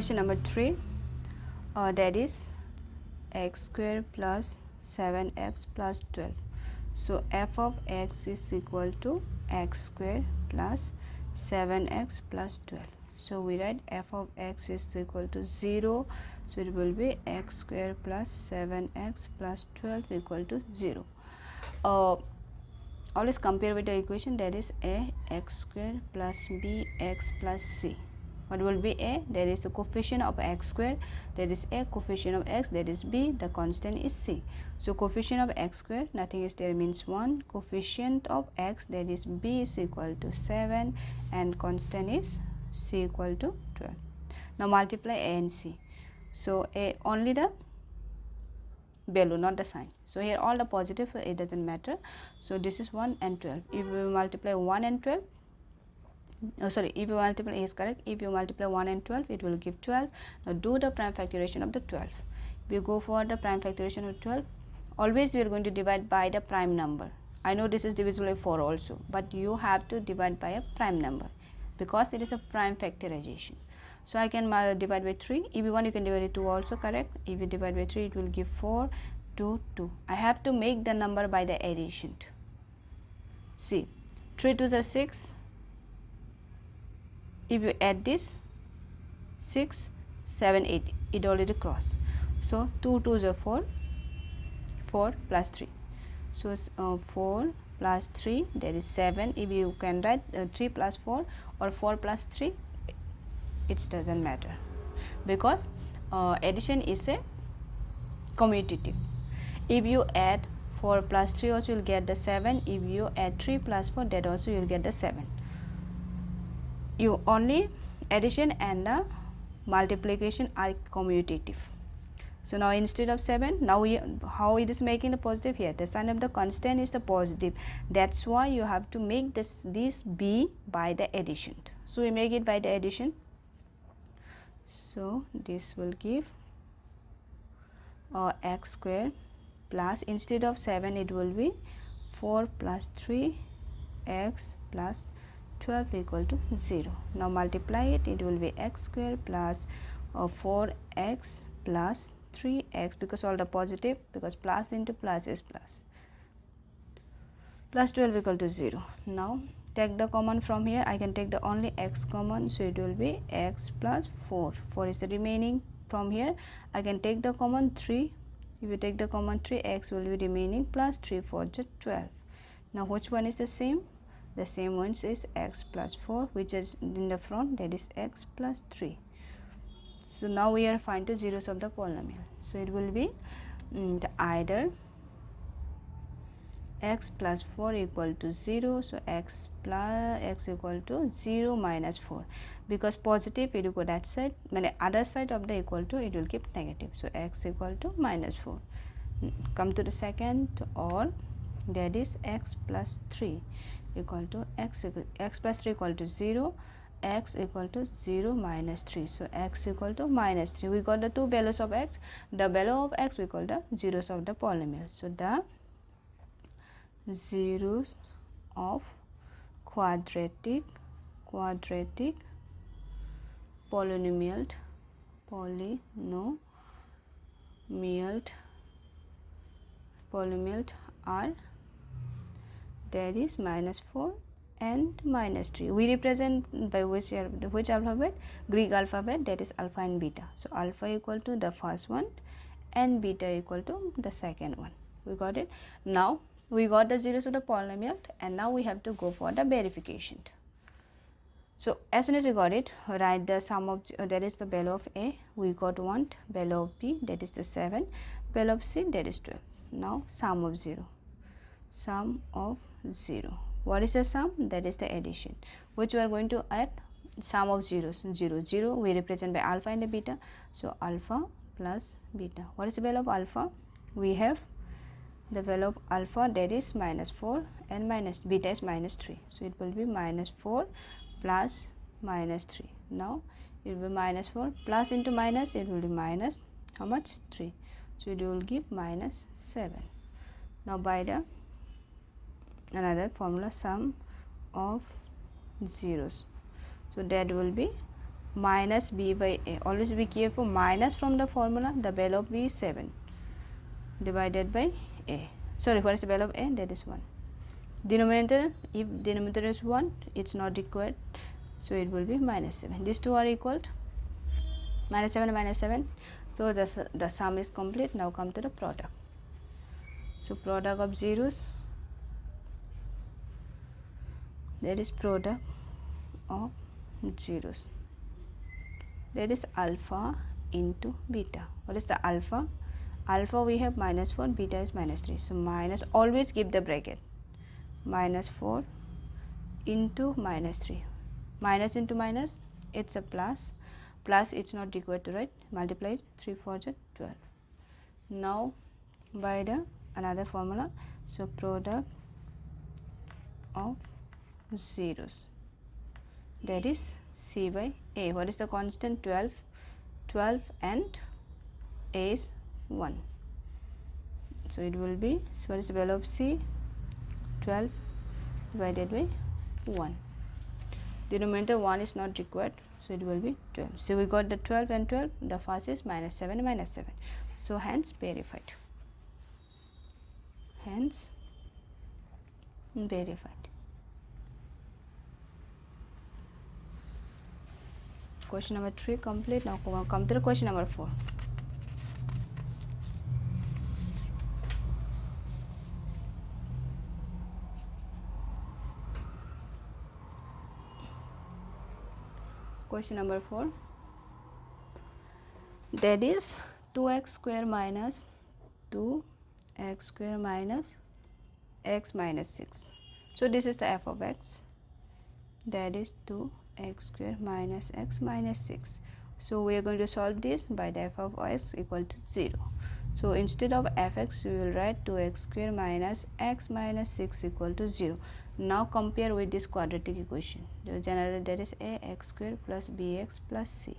Question number 3, that is x square plus 7x plus 12. So f of x is equal to x square plus 7x plus 12. So we write f of x is equal to 0. So it will be x square plus 7x plus 12 equal to 0. Always compare with the equation, that is a x square plus b x plus c. What will be a? There is a coefficient of x square, that is a coefficient of x, that is b, the constant is c. So coefficient of x square, nothing is there, means 1. Coefficient of x, that is b, is equal to 7, and constant is c equal to 12. Now multiply a and c. So a only the value, not the sign. So here all the positive, it doesn't matter. So this is 1 and 12. If we multiply 1 and 12, if you multiply, is correct. If you multiply 1 and 12, it will give 12. Now do the prime factorization of the 12. If you go for the prime factorization of 12, always we are going to divide by the prime number. I know this is divisible by 4 also, but you have to divide by a prime number because it is a prime factorization. So I can divide by 3. If you want, you can divide by 2 also, correct. If you divide by 3, it will give 4, 2, 2. I have to make the number by the addition. See, 3 2s are 6. If you add this, 6, 7, 8, it already crossed. So 2 2s are 4, 4 plus 3. So 4 plus 3, that is 7. If you can write 3 plus 4 or 4 plus 3, it doesn't matter because addition is a commutative. If you add 4 plus 3 also, you will get the 7. If you add 3 plus 4, that also you will get the 7. You only addition and the multiplication are commutative. So now instead of 7, now how it is making the positive here, the sign of the constant is the positive. That's why you have to make this b by the addition. So we make it by the addition. So this will give x square plus, instead of 7 it will be 4 plus 3 x plus 12 equal to 0. Now multiply it, it will be x square plus 4x plus 3x, because all the positive, because plus into plus is plus, plus 12 equal to 0. Now take the common from here. I can take the only x common, so it will be x plus 4. 4 is the remaining. From here I can take the common 3. If you take the common 3, x will be remaining plus 3 4 to 12. Now which one is the same? The same one is x plus 4, which is in the front, that is x plus 3. So now we are find the zeros of the polynomial. So it will be either x plus 4 equal to 0. So x equal to 0 minus 4, because positive, if you go that side, other side of the equal to, it will give negative. So x equal to minus 4. Come to the second, or that is x plus 3 equal to x plus 3 equal to 0, x equal to 0 minus 3. So x equal to minus 3. We got the two values of x. The value of x we call the zeros of the polynomial. So the zeros of quadratic polynomial are, there is minus 4 and minus 3. We represent by which alphabet? Greek alphabet, that is alpha and beta. So alpha equal to the first one and beta equal to the second one. We got it. Now we got the zeros of the polynomial, and now we have to go for the verification. So as soon as we got it, write the sum of, that is the value of a, we got 1, value of b, that is the 7, value of c, that is 12. Now sum of 0. What is the sum? That is the addition, which we are going to add. Sum of zeros, 0 0 we represent by alpha and beta. So alpha plus beta. What is the value of alpha? We have the value of alpha, that is minus 4, and minus beta is minus 3. So it will be minus 4 plus minus 3. Now it will be minus 4 plus into minus, it will be minus how much? 3. So it will give minus 7. Now by the another formula, sum of zeros. So that will be minus b by a. Always be careful, minus from the formula, the value of b is 7 divided by a. Sorry, what is the value of a? That is 1. Denominator, if denominator is 1, it's not required, so it will be minus 7. These two are equal to minus 7 minus 7. So the sum is complete. Now come to the product. So product of zeros, that is product of zeros, that is alpha into beta. What is the alpha? Alpha we have minus 4, beta is minus 3. So minus, always keep the bracket, minus 4 into minus 3. Minus into minus, it's a plus. Plus it's not required to write. Multiply it, 3 4 12. Now by the another formula, so product of zeros, that is c by a. What is the constant? 12. 12 and a is 1. So it will be, so what is the value of c? 12 divided by 1. Denominator 1 is not required, so it will be 12. So we got the 12 and 12. The first is minus 7 minus 7. So hence verified. Hence verified. Question number 3 complete. Now come to the question number 4. Question number 4, that is 2x square minus 2x square minus x minus 6. So this is the f of x, that is 2x square minus x minus 6. So we are going to solve this by the f of x equal to 0. So instead of fx we will write 2x square minus x minus 6 equal to 0. Now compare with this quadratic equation. The general, that is ax square plus bx plus c.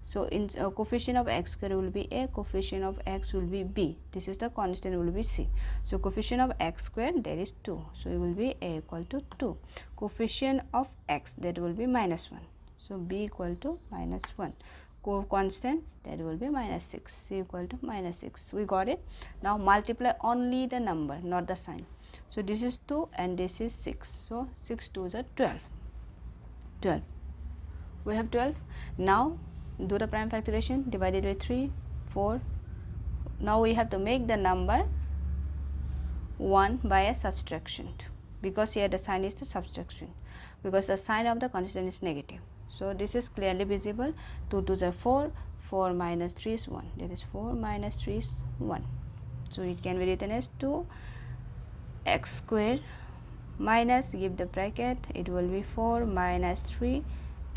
So in coefficient of x square will be a, coefficient of x will be b. This is the constant will be c. So coefficient of x square, that is 2. So it will be a equal to 2. Coefficient of x, that will be minus 1. So b equal to minus 1. Constant, that will be minus 6. C equal to minus 6. We got it. Now multiply only the number, not the sign. So this is 2 and this is 6. So 6 2s are 12. 12. We have 12. Now do the prime factorization, divided by 3, 4. Now we have to make the number 1 by a subtraction, because here the sign is the subtraction, because the sign of the constant is negative. So this is clearly visible. 2 2s are 4. 4 minus 3 is 1. That is 4 minus 3 is 1. So it can be written as 2 x square minus, give the bracket, it will be 4 minus 3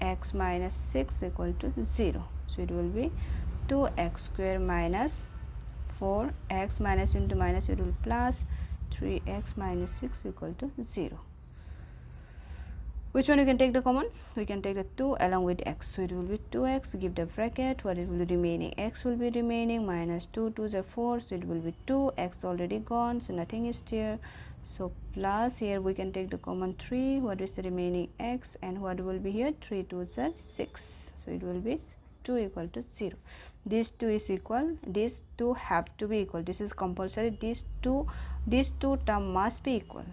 x minus 6 equal to 0. So it will be 2x square minus 4x minus into minus, it will be plus 3x minus 6 equal to 0. Which one you can take the common? We can take the 2 along with x. So it will be 2x, give the bracket, what it will be remaining, x will be remaining, minus 2 2s are 4, so it will be 2, x already gone, so nothing is there. So plus, here we can take the common 3, what is the remaining x, and what will be here, 3 2s are 6. So it will be 2 equal to 0. These 2 is equal, these 2 have to be equal, this is compulsory, these two term must be equal.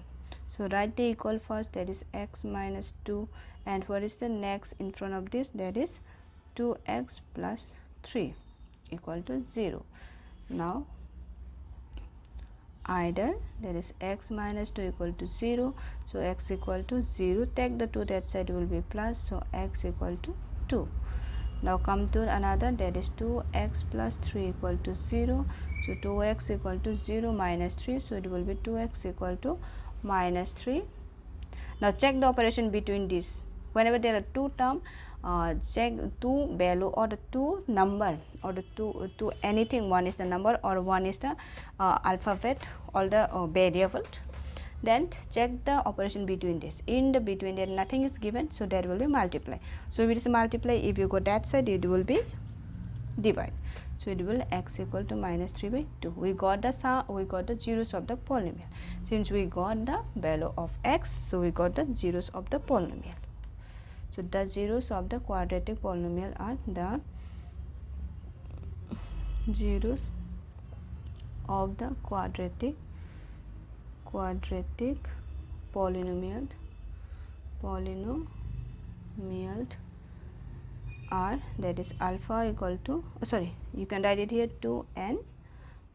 So write the equal first, that is x minus 2, and what is the next in front of this, that is 2x plus 3 equal to 0. Now either, that is x minus 2 equal to 0, so x equal to 0, take the 2 that side will be plus, so x equal to 2. Now come to another, that is 2x plus 3 equal to 0, so 2x equal to 0 minus 3, so it will be 2x equal to minus 3. Now check the operation between these. Whenever there are two term, check two value or the two number or the two anything, one is the number or one is the alphabet or the variable, then check the operation between this. In the between there nothing is given, so that will be multiply. So if it is multiply, if you go that side it will be divide. So it will x equal to minus 3 by 2. We got the zeros of the polynomial. Since we got the value of x, so we got the zeros of the polynomial. So So the zeros of the quadratic polynomial are the zeros of the quadratic polynomial are, that is alpha equal to, you can write it here 2n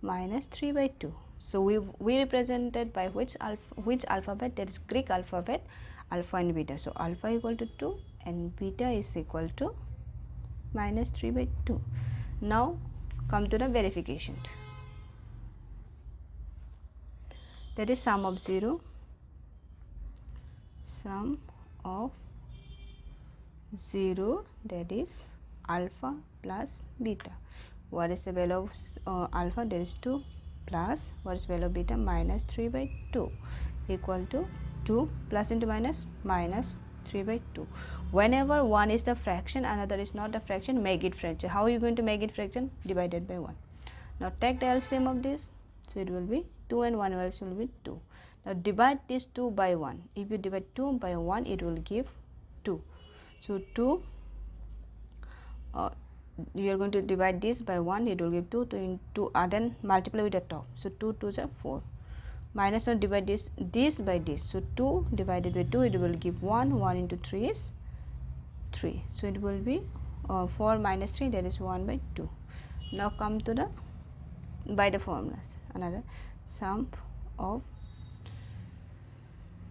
minus 3 by 2. So we represented by which alphabet? That is Greek alphabet, alpha and beta. So alpha equal to 2 and beta is equal to minus 3 by 2. Now come to the verification. That is sum of 0, that is alpha plus beta. What is the value of alpha? That is 2 plus, what is value of beta? Minus 3 by 2 equal to 2 plus into minus 3 by 2. Whenever one is the fraction, another is not a fraction, make it fraction. How are you going to make it fraction? Divided by 1. Now take the LCM of this. So it will be 2 and 1 else will be 2. Now divide this 2 by 1. If you divide 2 by 1, it will give 2. So 2, you are going to divide this by 1, it will give 2, then multiply with the top. So 2 2s are 4. Minus, now divide this by this. So 2 divided by 2, it will give 1. 1 into 3 is 3. So it will be 4 minus 3, that is 1 by 2. Now come to the by the formulas. Another sum of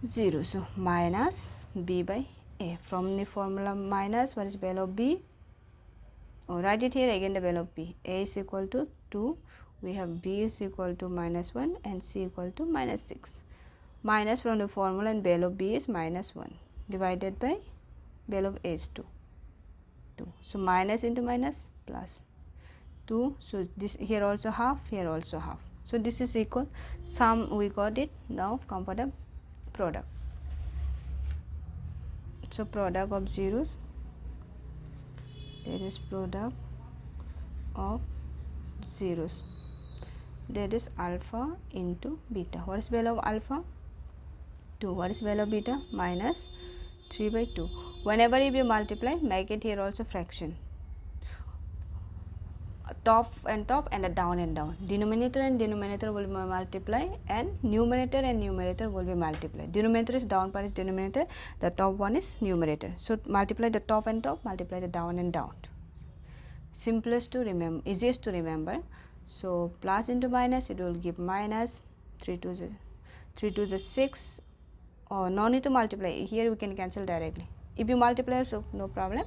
0. So minus b by a. From the formula minus, what is value of b? Write it here again, the value of b. A is equal to 2. We have b is equal to minus 1 and c equal to minus 6. Minus from the formula, and value of b is minus 1 divided by value of a is 2. So minus into minus plus 2. So this here also half, here also half. So this is equal. Sum we got it. Now come for the product. So product of zeros, that is product of zeros, that is alpha into beta. What is value of alpha? 2. What is value of beta? Minus 3 by 2. Whenever if you multiply, make it here also fraction. Top and the down and down. Denominator and denominator will be multiply, and numerator will be multiplied. Denominator is down part is denominator, the top one is numerator. So multiply the top and top, multiply the down and down. Simplest to remember, easiest to remember. So plus into minus, it will give minus 3 2 is 6. No need to multiply. Here we can cancel directly. If you multiply, so no problem.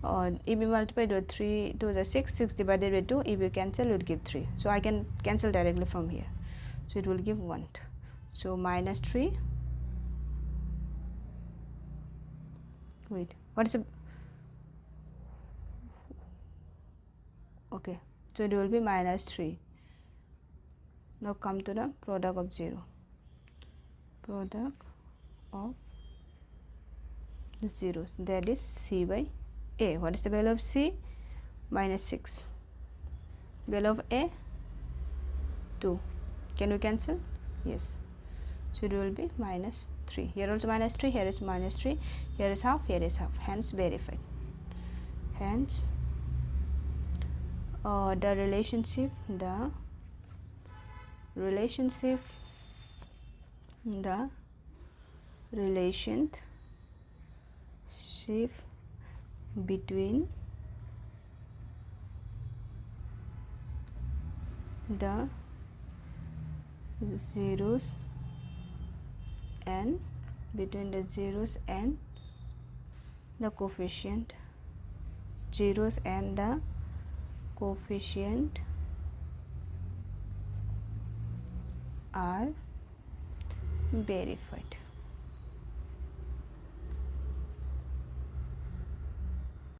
If you multiply to 3 2 is 6, 6 divided by 2, if you cancel, it will give 3. So I can cancel directly from here. So it will give 1. So minus 3. Wait, what is the? Okay, so it will be minus 3. Now come to the product of 0. Product of the zeros, that is c by a. What is the value of c? Minus 6. Value of a? 2. Can we cancel? Yes. So it will be minus 3. Here also minus 3, here is minus 3, here is half, here is half. Hence verified. Hence the relationship between the zeros and the coefficient, zeros and the coefficient are verified.